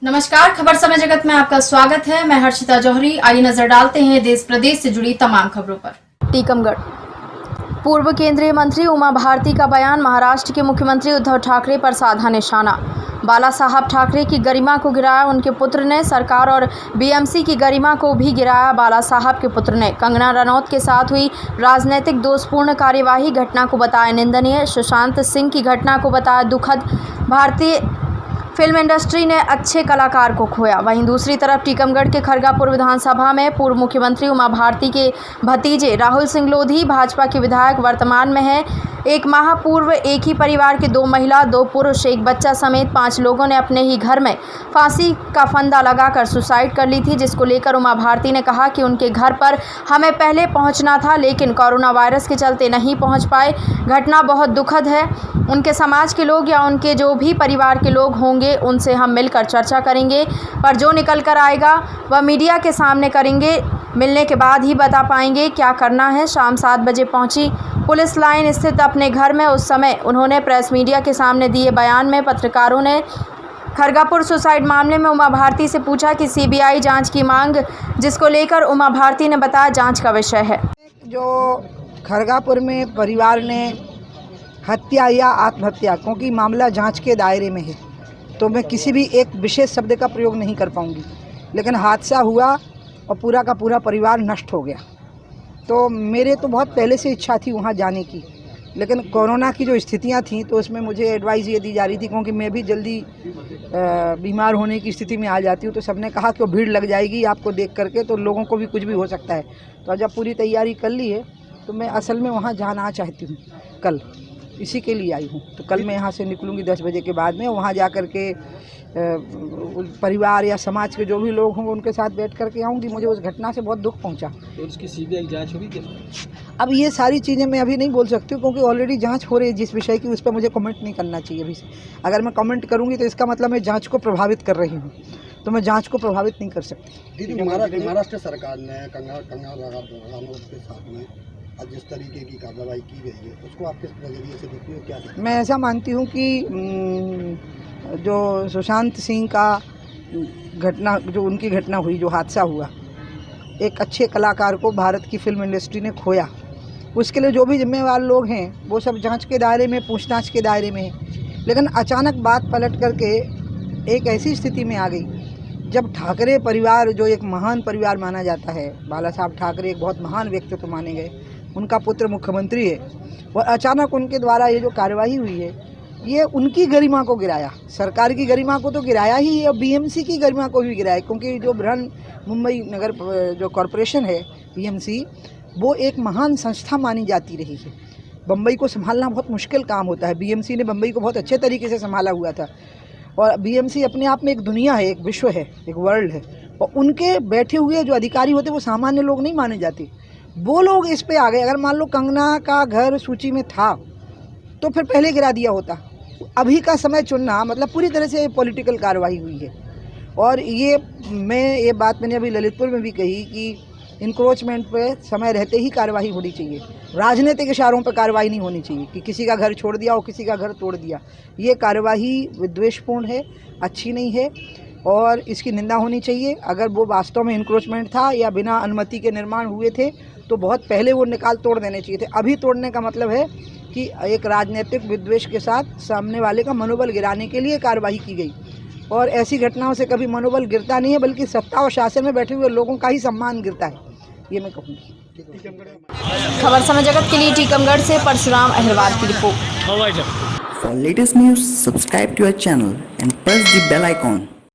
नमस्कार, खबर समय जगत में आपका स्वागत है। मैं हर्षिता जौहरी। आइए नजर डालते हैं देश प्रदेश से जुड़ी तमाम खबरों पर। टीकमगढ़ पूर्व केंद्रीय मंत्री उमा भारती का बयान, महाराष्ट्र के मुख्यमंत्री उद्धव ठाकरे पर साधा निशाना। बाला साहब ठाकरे की गरिमा को गिराया उनके पुत्र ने, सरकार और बीएमसी की गरिमा को भी गिराया बाला साहब के पुत्र ने। कंगना रनौत के साथ हुई राजनीतिक दोषपूर्ण कार्यवाही, घटना को बताया निंदनीय। सुशांत सिंह की घटना को बताया दुखद। भारतीय फिल्म इंडस्ट्री ने अच्छे कलाकार को खोया। वहीं दूसरी तरफ टीकमगढ़ के खरगापुर विधानसभा में पूर्व मुख्यमंत्री उमा भारती के भतीजे राहुल सिंह लोधी भाजपा के विधायक वर्तमान में हैं। एक माह पूर्व एक ही परिवार के 2 महिला, 2 पुरुष, एक बच्चा समेत 5 लोगों ने अपने ही घर में फांसी का फंदा लगाकर सुसाइड कर ली थी, जिसको लेकर उमा भारती ने कहा कि उनके घर पर हमें पहले पहुंचना था, लेकिन कोरोना वायरस के चलते नहीं पहुंच पाए। घटना बहुत दुखद है। उनके समाज के लोग या उनके जो भी परिवार के लोग होंगे उनसे हम मिलकर चर्चा करेंगे, पर जो निकल कर आएगा वह मीडिया के सामने करेंगे। मिलने के बाद ही बता पाएंगे क्या करना है। शाम 7 बजे पहुंची पुलिस लाइन स्थित अपने घर में। उस समय उन्होंने प्रेस मीडिया के सामने दिए बयान में पत्रकारों ने खरगापुर सुसाइड मामले में उमा भारती से पूछा कि सीबीआई जांच की मांग, जिसको लेकर उमा भारती ने बताया जांच का विषय है। जो खरगापुर में परिवार ने हत्या या आत्महत्या, क्योंकि मामला जांच के दायरे में है तो मैं किसी भी एक विशेष शब्द का प्रयोग नहीं कर पाऊंगी, लेकिन हादसा हुआ और पूरा का पूरा परिवार नष्ट हो गया। तो मेरे तो बहुत पहले से इच्छा थी वहाँ जाने की, लेकिन कोरोना की जो स्थितियाँ थीं तो उसमें मुझे एडवाइस ये दी जा रही थी, क्योंकि मैं भी जल्दी बीमार होने की स्थिति में आ जाती हूँ। तो सबने कहा कि वो भीड़ लग जाएगी आपको देख करके, तो लोगों को भी कुछ भी हो सकता है। तो जब पूरी तैयारी कर ली है तो मैं असल में वहाँ जाना चाहती हूँ। कल इसी के लिए आई हूँ। तो कल मैं यहाँ से निकलूँगी 10 बजे के बाद में। वहाँ जा कर के परिवार या समाज के जो भी लोग होंगे उनके साथ बैठ करके आऊँगी। मुझे उस घटना से बहुत दुख पहुँचा। तो उसकी सीबीआई जांच होगी क्या? अब ये सारी चीज़ें मैं अभी नहीं बोल सकती हूँ, क्योंकि ऑलरेडी जांच हो रही है जिस विषय की, उस पर मुझे कमेंट नहीं करना चाहिए अभी से। अगर मैं कमेंट करूँगी तो इसका मतलब मैं जांच को प्रभावित कर रही हूँ, तो मैं जांच को प्रभावित नहीं कर सकती। दीदी, महाराष्ट्र सरकार ने कंगना रनौत के साथ में जिस तरीके की कार्रवाई की गई है उसको आप किस नज़रिए से देखती हो, क्या देखती हो? मैं ऐसा मानती हूँ कि जो सुशांत सिंह का घटना, जो उनकी घटना हुई, जो हादसा हुआ, एक अच्छे कलाकार को भारत की फिल्म इंडस्ट्री ने खोया। उसके लिए जो भी जिम्मेवार लोग हैं वो सब जांच के दायरे में, पूछताछ के दायरे में हैं। लेकिन अचानक बात पलट करके एक ऐसी स्थिति में आ गई जब ठाकरे परिवार, जो एक महान परिवार माना जाता है, बाला साहब ठाकरे एक बहुत महान व्यक्तित्व माने गए, उनका पुत्र मुख्यमंत्री है, और अचानक उनके द्वारा ये जो कार्यवाही हुई है ये उनकी गरिमा को गिराया। सरकार की गरिमा को तो गिराया ही है और बीएमसी की गरिमा को भी गिराया, क्योंकि जो बृहन मुंबई नगर जो कॉरपोरेशन है बीएमसी, वो एक महान संस्था मानी जाती रही है। बम्बई को संभालना बहुत मुश्किल काम होता है। बीएमसी ने बम्बई को बहुत अच्छे तरीके से संभाला हुआ था, और बीएमसी अपने आप में एक दुनिया है, एक विश्व है, एक वर्ल्ड है। और उनके बैठे हुए जो अधिकारी होते वो सामान्य लोग नहीं माने जाते, वो लोग इस पे आ गए। अगर मान लो कंगना का घर सूची में था तो फिर पहले गिरा दिया होता। अभी का समय चुनना मतलब पूरी तरह से पॉलिटिकल कार्रवाई हुई है। और ये बात मैंने अभी ललितपुर में भी कही कि इंक्रोचमेंट पे समय रहते ही कार्रवाई होनी चाहिए। राजनीतिक इशारों पर कार्रवाई नहीं होनी चाहिए कि किसी का घर छोड़ दिया और किसी का घर तोड़ दिया। ये कार्रवाई विद्वेषपूर्ण है, अच्छी नहीं है, और इसकी निंदा होनी चाहिए। अगर वो वास्तव में इंक्रोचमेंट था या बिना अनुमति के निर्माण हुए थे तो बहुत पहले वो निकाल तोड़ देने चाहिए थे। अभी तोड़ने का मतलब है कि एक राजनीतिक विद्वेष के साथ सामने वाले का मनोबल गिराने के लिए कार्रवाई की गई, और ऐसी घटनाओं से कभी मनोबल गिरता नहीं है, बल्कि सत्ता और शासन में बैठे हुए लोगों का ही सम्मान गिरता है, ये मैं कहूँगी। खबर समय जगत के लिए टीकमगढ़ से परशुराम अहिरवार की report. For latest news, subscribe to our channel and press the bell icon.